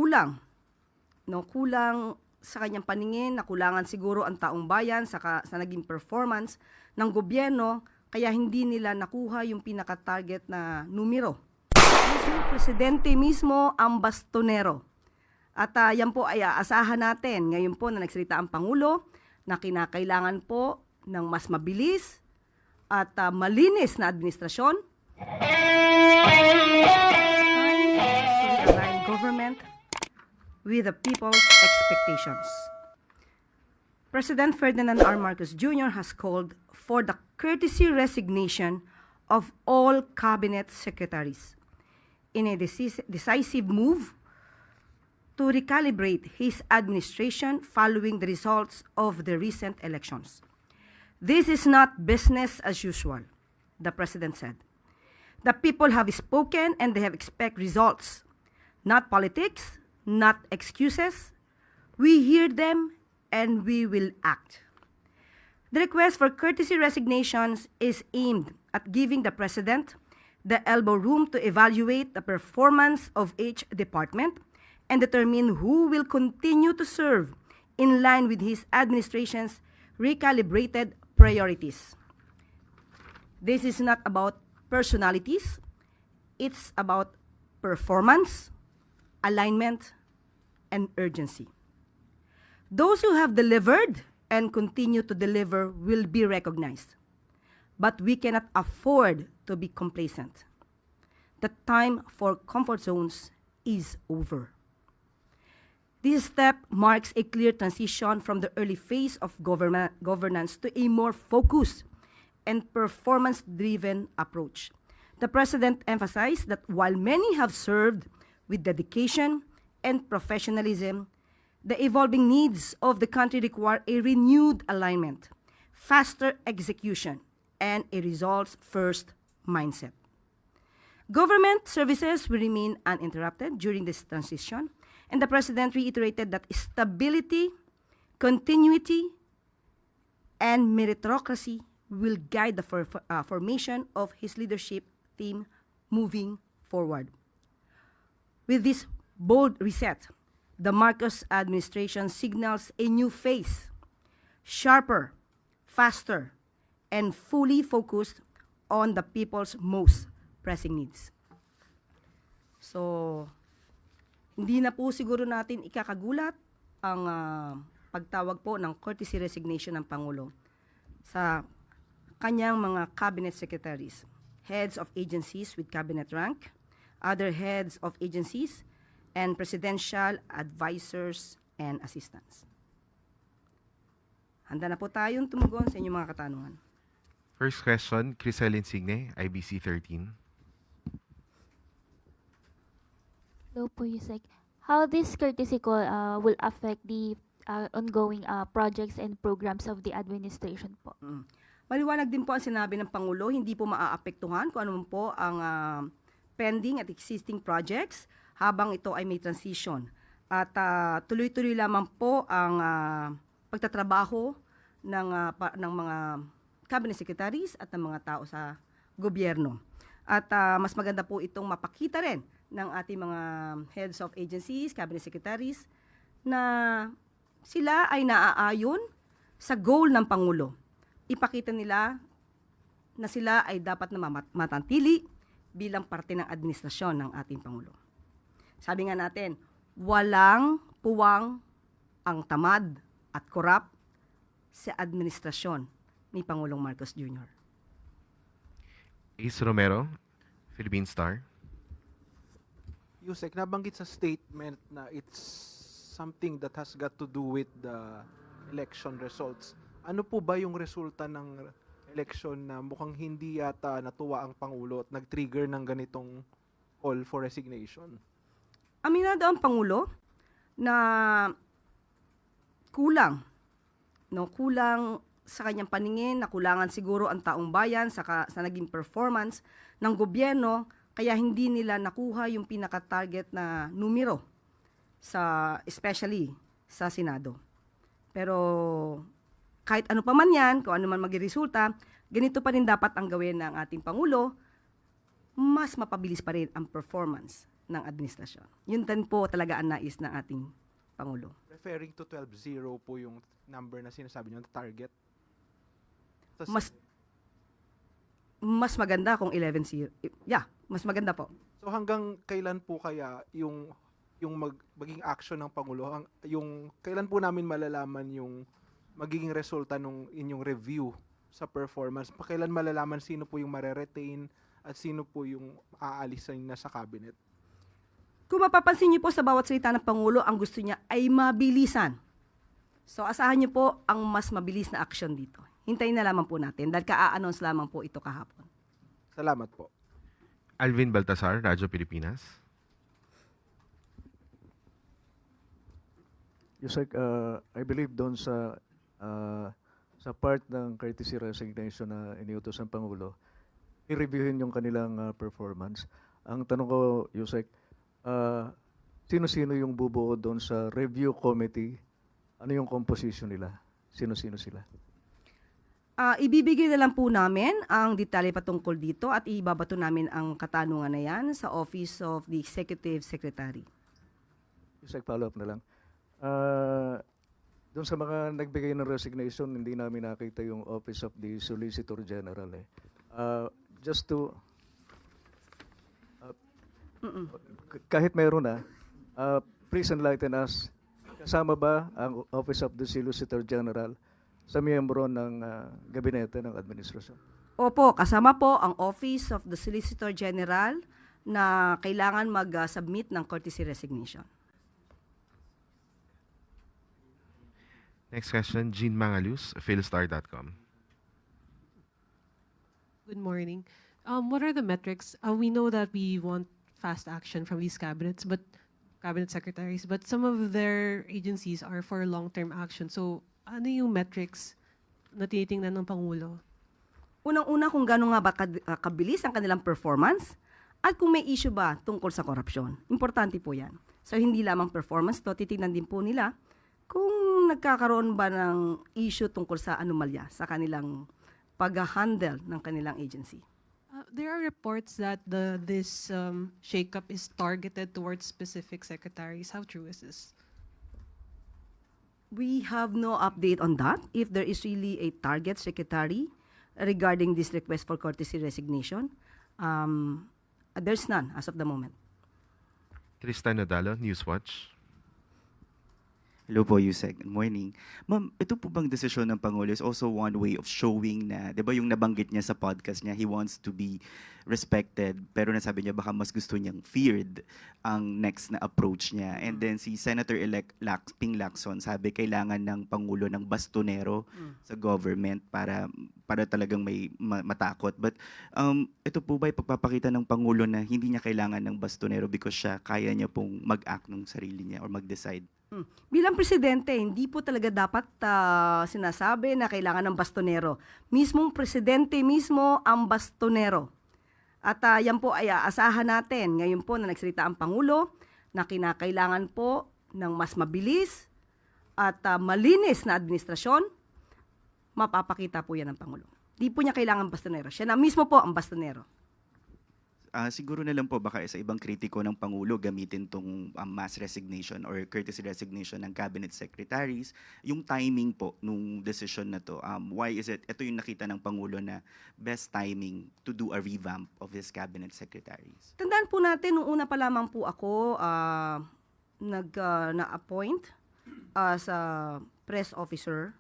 kulang. No, kulang sa kanyang paningin, nakulangan siguro ang taong bayan sa naging performance ng gobyerno, kaya hindi nila nakuha yung pinaka-target na numero. Yung presidente mismo ang bastonero. At yan po ay aasahan natin ngayon po na nagsalita ang Pangulo na kinakailangan po ng mas mabilis at malinis na administrasyon. To realign government with the people's expectations. President Ferdinand R. Marcos Jr. has called for the courtesy resignation of all cabinet secretaries in a decisive move to recalibrate his administration following the results of the recent elections. This is not business as usual, the President said. The people have spoken and they have expect results, not politics, not excuses. We hear them and we will act. The request for courtesy resignations is aimed at giving the President the elbow room to evaluate the performance of each department and determine who will continue to serve in line with his administration's recalibrated priorities. This is not about personalities, it's about performance, alignment, and urgency. Those who have delivered and continue to deliver will be recognized, but we cannot afford to be complacent. The time for comfort zones is over. This step marks a clear transition from the early phase of governance to a more focused and performance-driven approach. The President emphasized that while many have served with dedication and professionalism, the evolving needs of the country require a renewed alignment, faster execution, and a results-first mindset. Government services will remain uninterrupted during this transition, and the President reiterated that stability, continuity, and meritocracy will guide the formation of his leadership team moving forward. With this bold reset, the Marcos administration signals a new phase, sharper, faster, and fully focused on the people's most pressing needs. So, hindi na po siguro natin ikakagulat ang pagtawag po ng courtesy resignation ng Pangulo sa kanyang mga cabinet secretaries, heads of agencies with cabinet rank, other heads of agencies, and presidential advisors and assistants. Handa na po tayong tumugon sa inyong mga katanungan. First question, Crisel Insigne, IBC 13. Hello po, Yusek. How this courtesy call will affect the ongoing projects and programs of the administration po? Maliwanag din po ang sinabi ng Pangulo, hindi po maaapektuhan kung ano po ang pending at existing projects habang ito ay may transition. At tuloy-tuloy lamang po ang pagtatrabaho ng mga cabinet secretaries at ng mga tao sa gobyerno. At mas maganda po itong mapakita rin ng ating mga heads of agencies, cabinet secretaries, na sila ay naaayon sa goal ng Pangulo. Ipakita nila na sila ay dapat na matantili bilang parte ng administrasyon ng ating Pangulo. Sabi nga natin, walang puwang ang tamad at korap sa administrasyon ni Pangulong Marcos Jr. Ace Romero, Philippine Star. Yusek, nabanggit sa statement na it's something that has got to do with the election results. Ano po ba yung resulta ng election na mukhang hindi yata natuwa ang Pangulo at nag-trigger ng ganitong call for resignation? Aminado ang Pangulo na kulang. No, kulang sa kanyang paningin, nakulangan siguro ang taong bayan sa naging performance ng gobyerno, kaya hindi nila nakuha yung pinaka-target na numero especially sa Senado. Pero kahit ano pa man yan, kung ano man maging resulta, ganito pa rin dapat ang gawin ng ating Pangulo, mas mapabilis pa rin ang performance ng administrasyon. Yun din po talaga ang nais ng ating Pangulo. Referring to 12-0 po yung number na sinasabi nyo, target. Mas maganda kung 11-0. Yeah, mas maganda po. So hanggang kailan po kaya yung magiging action ng Pangulo, yung kailan po namin malalaman yung magiging resulta nung inyong review sa performance? Kailan malalaman sino po yung mare-retain at sino po yung aalisin na sa cabinet? Kung mapapansin niyo po sa bawat salita ng Pangulo, ang gusto niya ay mabilisan. So asahan niyo po ang mas mabilis na action dito. Hintayin na lamang po natin dahil ka-announce lamang po ito kahapon. Salamat po. Alvin Baltasar, Radyo Pilipinas. Yusek, I believe doon sa part ng courtesy resignation na iniutos ng Pangulo, i-reviewin yung kanilang performance. Ang tanong ko, Yusek, sino-sino yung bubuo doon sa review committee? Ano yung composition nila? Sino-sino sila? Ibibigay na lang po namin ang detalye patungkol dito at ibabato namin ang katanungan na yan sa Office of the Executive Secretary. Yusek, follow-up na lang. Doon sa mga nagbigay ng resignation, hindi namin nakita yung Office of the Solicitor General. Just to... kahit meron na, please enlighten us, kasama ba ang Office of the Solicitor General sa miyembro ng gabinete ng administrasyon? Opo, kasama po ang Office of the Solicitor General na kailangan mag-submit ng courtesy resignation. Next question, Jean Mangalus, philstar.com. Good morning. What are the metrics? We know that we want fast action from these cabinet secretaries, but some of their agencies are for long-term action. So, ano yung metrics na tinitingnan ng Pangulo? Unang-una kung gano'n nga ba kabilis ang kanilang performance at kung may issue ba tungkol sa korupsyon. Importante po yan. So, hindi lamang performance to, titignan din po nila kung nagkakaroon ba ng issue tungkol sa anomalya sa kanilang pag-handle ng kanilang agency. There are reports that this shakeup is targeted towards specific secretaries. How true is this? We have no update on that. If there is really a target secretary regarding this request for courtesy resignation, there's none as of the moment. Tristan Nodalo, Newswatch. Hello po, Yusek. Good morning. Ma'am, ito po bang desisyon ng Pangulo is also one way of showing na, di ba yung nabanggit niya sa podcast niya, he wants to be respected, pero nasabi niya baka mas gusto niyang feared ang next na approach niya. And then si Senator-elect Ping Lacson sabi kailangan ng Pangulo ng bastonero sa government para talagang may matakot. But ito po ba ipagpapakita ng Pangulo na hindi niya kailangan ng bastonero because siya kaya niya pong mag-act ng sarili niya or mag-decide? Bilang presidente, hindi po talaga dapat sinasabi na kailangan ng bastonero. Mismong presidente mismo ang bastonero. At yan po ay aasahan natin. Ngayon po na nagsalita ang Pangulo na kinakailangan po ng mas mabilis at malinis na administrasyon, mapapakita po yan ng Pangulo. Di po niya kailangan bastonero. Siya na mismo po ang bastonero. Siguro na lang po baka sa ibang kritiko ng Pangulo gamitin tong mass resignation or courtesy resignation ng cabinet secretaries. Yung timing po nung decision na to, why is it, ito yung nakita ng Pangulo na best timing to do a revamp of his cabinet secretaries? Tandaan po natin, nung una pa lamang po ako na-appoint as a press officer,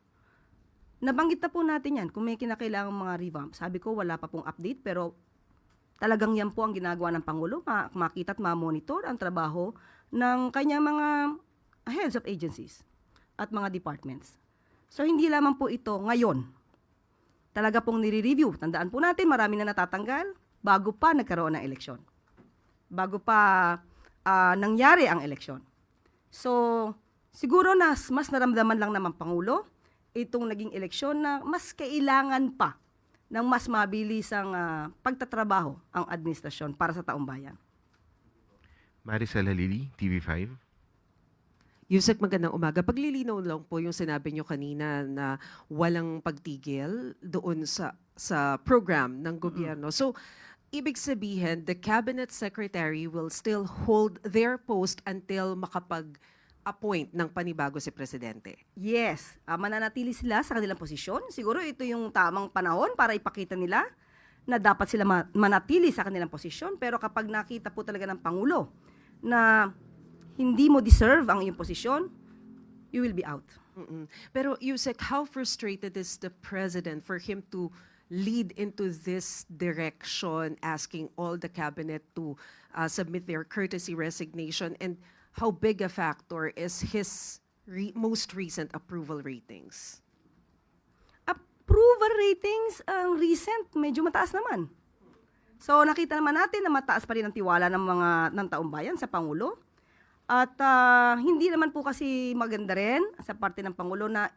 nabanggit na po natin yan kung may kinakailangang mga revamp. Sabi ko wala pa pong update pero talagang yan po ang ginagawa ng Pangulo, makita at ma-monitor ang trabaho ng kanyang mga heads of agencies at mga departments. So hindi lamang po ito ngayon. Talaga pong nire-review. Tandaan po natin, marami na natatanggal bago pa nagkaroon ng eleksyon. Bago pa nangyari ang eleksyon. So siguro mas naramdaman lang naman Pangulo itong naging eleksyon na mas kailangan pa ng mas mabilis ang pagtatrabaho ang administrasyon para sa taong bayan. Maricel Halili, TV5. Yusek, magandang umaga. Paglilinaw lang po yung sinabi nyo kanina na walang pagtigil doon sa program ng gobyerno. So, ibig sabihin, the cabinet secretary will still hold their post until makapag-appoint ng panibago si Presidente. Yes, mananatili sila sa kanilang posisyon. Siguro ito yung tamang panahon para ipakita nila na dapat sila manatili sa kanilang posisyon. Pero kapag nakita po talaga ng Pangulo na hindi mo deserve ang iyong posisyon, you will be out. Mm-mm. Pero Yusek, how frustrated is the President for him to lead into this direction, asking all the cabinet to submit their courtesy resignation? And how big a factor is his most recent approval ratings? Approval ratings, ang recent, medyo mataas naman. So nakita naman natin na mataas pa rin ang tiwala ng taong bayan sa Pangulo. At hindi naman po kasi maganda rin sa parte ng Pangulo na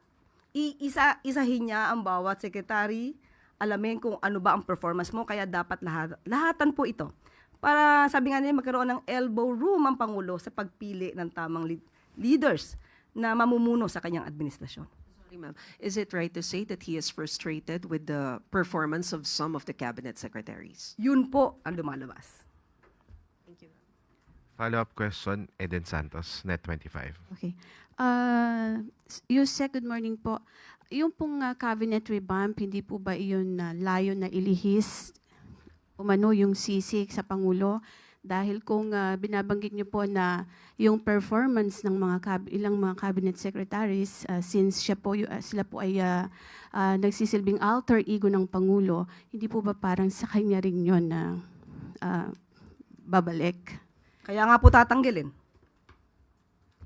isahin niya ang bawat sekretary, alamin kung ano ba ang performance mo, kaya dapat lahatan po ito. Para sabi nga nila magkaroon ng elbow room ang Pangulo sa pagpili ng tamang leaders na mamumuno sa kanyang administrasyon. Sorry, ma'am. Is it right to say that he is frustrated with the performance of some of the cabinet secretaries? Yun po ang lumalabas. Thank you. Follow-up question, Eden Santos, Net25. Okay. Yusek, good morning po. Yung pong cabinet revamp, hindi po ba iyon layo na ilihis umano yung sisig sa Pangulo? Dahil kung binabanggit niyo po na yung performance ng ilang mga cabinet secretaries, since sila po ay nagsisilbing alter ego ng Pangulo, hindi po ba parang sa kanya rin yun na babalik? Kaya nga po tatanggalin.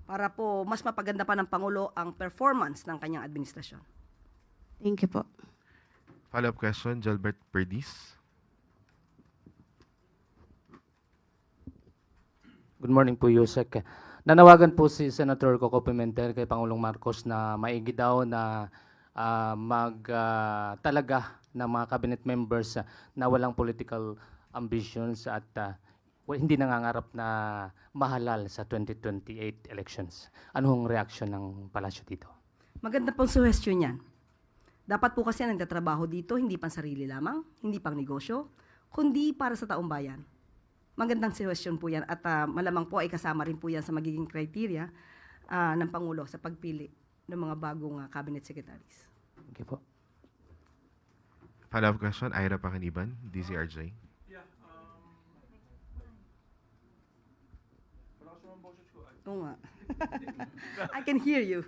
Para po mas mapaganda pa ng Pangulo ang performance ng kanyang administrasyon. Thank you po. Follow-up question, Gilbert Perdiz. Good morning po, Yusek. Nanawagan po si Senator Coco Pimentel kay Pangulong Marcos na maigi daw na talaga ng mga cabinet members na walang political ambitions at hindi nangangarap na mahalal sa 2028 elections. Anong reaksyon ng palasyo dito? Maganda pong suhestyon yan. Dapat po kasi nagtatrabaho dito, hindi pang sarili lamang, hindi pang negosyo, kundi para sa taong bayan. Magandang suhestyon po yan at malamang po ay kasama rin po yan sa magiging criteria ng Pangulo sa pagpili ng mga bagong cabinet secretaries. Okay po. Follow-up question, Ira Pakaniban, DZRJ. Oo nga. I can hear you.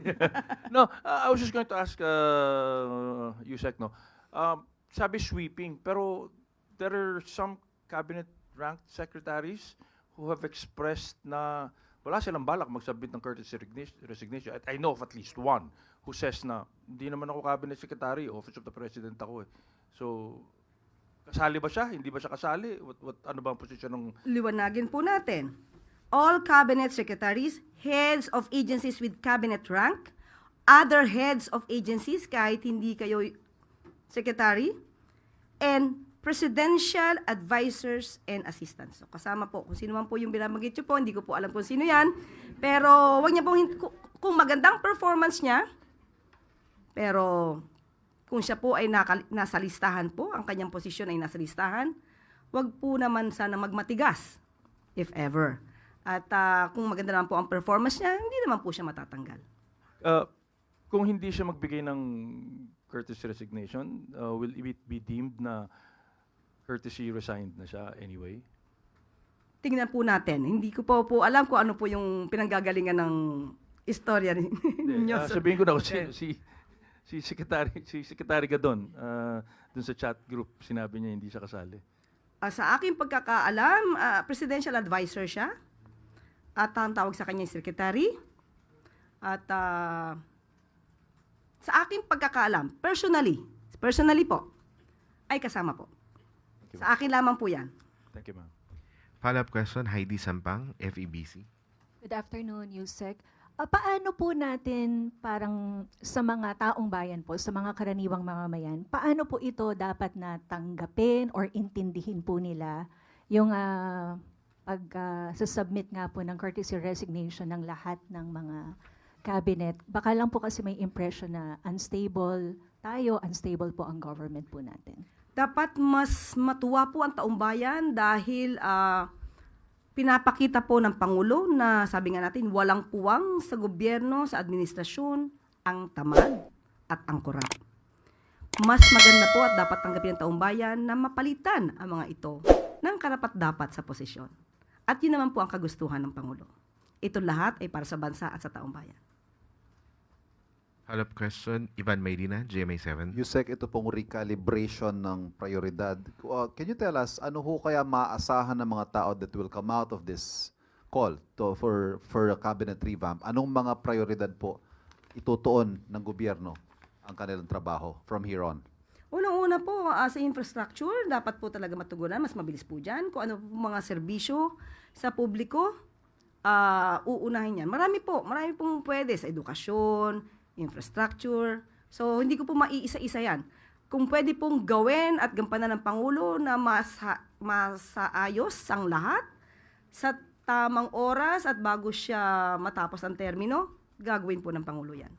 No, I was just going to ask Yusek, no. Sabi sweeping, pero there are some cabinet-ranked secretaries who have expressed na wala silang balak mag-submit ng courtesy resignation. I know of at least one who says na hindi naman ako cabinet secretary, Office of the President ako eh. So, kasali ba siya? Hindi ba siya kasali? Ano ba ang posisyon ng... Liwanagin po natin. All cabinet secretaries, heads of agencies with cabinet rank, other heads of agencies kahit hindi kayo secretary, and presidential advisors and assistants. So, kasama po, kung sino man po yung binabanggit nyo po, hindi ko po alam kung sino yan, pero wag niya pong, kung magandang performance niya, pero kung siya po ay nasa listahan po, ang kanyang posisyon ay nasa listahan, wag po naman sana magmatigas, if ever. At kung maganda naman po ang performance niya, hindi naman po siya matatanggal. Kung hindi siya magbigay ng courtesy resignation, will it be deemed na courtesy resigned na siya anyway? Tingnan po natin. Hindi ko po alam kung ano po yung pinanggagalingan ng istorya ninyo. Sabihin ko na si Secretary Gadon, dun sa chat group, sinabi niya hindi siya kasali. Sa aking pagkakaalam, presidential advisor siya. At ang tawag sa kanya secretary. At sa aking pagkakaalam, personally po, ay kasama po. Sa akin lamang po yan. Thank you, ma'am. Follow-up question, Heidi Sampang, FEBC. Good afternoon, Yusek. Paano po natin parang sa mga taong bayan po, sa mga karaniwang mamamayan, paano po ito dapat na tanggapin or intindihin po nila yung pag-submit nga po ng courtesy resignation ng lahat ng mga cabinet? Baka lang po kasi may impression na unstable tayo, unstable po ang government po natin. dapat mas matuwa po ang taong bayan dahil pinapakita po ng Pangulo na sabi nga natin, walang puwang sa gobyerno, sa administrasyon, ang tamad at ang korap. Mas maganda po at dapat tanggapin ng taong bayan na mapalitan ang mga ito ng karapat-dapat sa posisyon. At yun naman po ang kagustuhan ng Pangulo. Ito lahat ay para sa bansa at sa taong bayan. Follow-up question, Ivan Mayrina, GMA7. Yusek, ito pong recalibration ng prioridad. Can you tell us, ano ho kaya maaasahan ng mga tao that will come out of this call for a cabinet revamp? Anong mga prioridad po itutuon ng gobyerno ang kanilang trabaho from here on? Unang-una po, sa infrastructure, dapat po talaga matugunan, mas mabilis po dyan. Kung ano po mga serbisyo sa publiko, uunahin yan. Marami pong pwede sa edukasyon, infrastructure. So, hindi ko po maiisa-isa yan. Kung pwede pong gawin at gampanan ng Pangulo na masaayos ang lahat sa tamang oras at bago siya matapos ang termino, gagawin po ng Pangulo yan.